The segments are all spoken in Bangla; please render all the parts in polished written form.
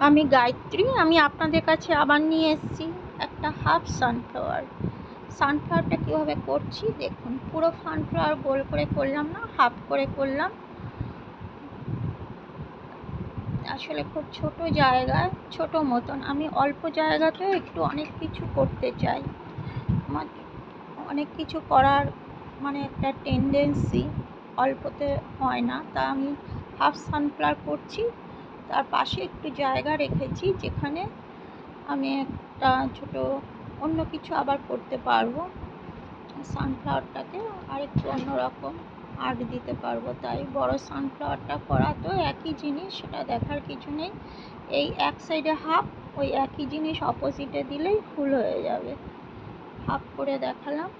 আমি গায়ত্রী। আমি আপনাদের কাছে আবার নিয়ে এসেছি একটা হাফ সানফ্লাওয়ার। সানফ্লাওয়ারটা কীভাবে করছি দেখুন। পুরো সানফ্লাওয়ার গোল করে করলাম না, হাফ করে করলাম। আসলে খুব ছোট জায়গায় ছোট মতন, আমি অল্প জায়গাতেও একটু অনেক কিছু করতে চাই। আমার অনেক কিছু করার মানে একটা টেন্ডেন্সি, অল্পতে হয় না। তা আমি হাফ সানফ্লাওয়ার করছি, তার পাশে একটু জায়গা রেখেছি যেখানে আমি একটা ছোট অন্য কিছু আবার করতে পারবো। সানফ্লাওয়ারটাকে আরেকটু অন্যরকম আর্ট দিতে পারবো। তাই বড় সানফ্লাওয়ারটা করা তো একই জিনিস, সেটা দেখার কিছু নেই। এই এক সাইডে হাফ, ওই একই জিনিস অপোজিটে দিলেই ফুল হয়ে যাবে। হাফ করে দেখালাম,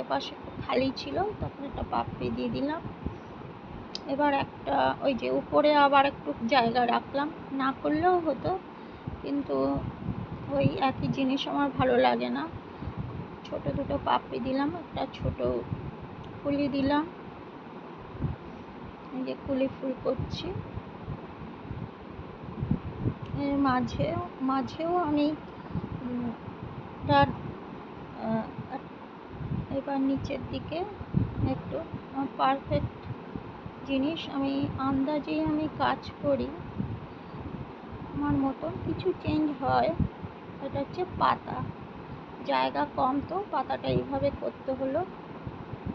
এপাশে একটু খালি ছিল তখন একটা পাপড়ি দিয়ে দিলাম। এবার একটা ওই যে উপরে আবার একটু জায়গা রাখলাম, না করলেও হতো, কিন্তু ওই একই জিনিস আমার ভালো লাগে না। ছোট দুটো পাপড়ি দিলাম, একটা ছোট কুলি দিলাম, এই যে কুলি ফুল করছি। এর মাঝেও আমি তার এবার নিচের দিকে একটু পারফেক্ট জিনিস আমি আন্দাজেই আমি কাজ করি, আমার মতন কিছু চেঞ্জ হয়। এটা হচ্ছে পাতা, জায়গা কম তো পাতাটা এইভাবে করতে হলো।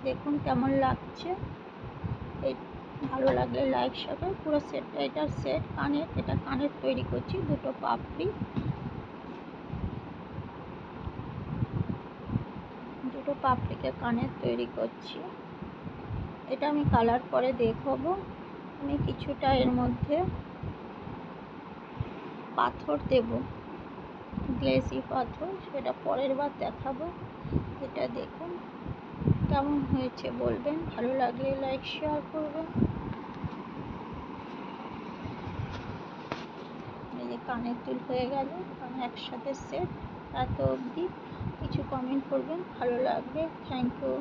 দেখুন কেমন লাগছে। এই ভালো লাগলে লাইক শেয়ার। পুরো সেটটা, এটা সেট কানের, এটা কানের তৈরি করছি, দুটো পাপড়ি, দুটো পাপড়িকে কানের তৈরি করছি। এটা আমি কালার পরে দেখাবো। আমি কিছুটা এর মধ্যে পাথর দেব, গ্লেসি পাথর, সেটা পরের বার দেখাবো। এটা দেখুন কেমন হয়েছে বলবেন, ভালো লাগলে লাইক শেয়ার করবেন। এই যে কানের দুল হয়ে গেল, একসাথে সেট। এত অবধি কিছু কমেন্ট করবেন, ভালো লাগবে। Thank you.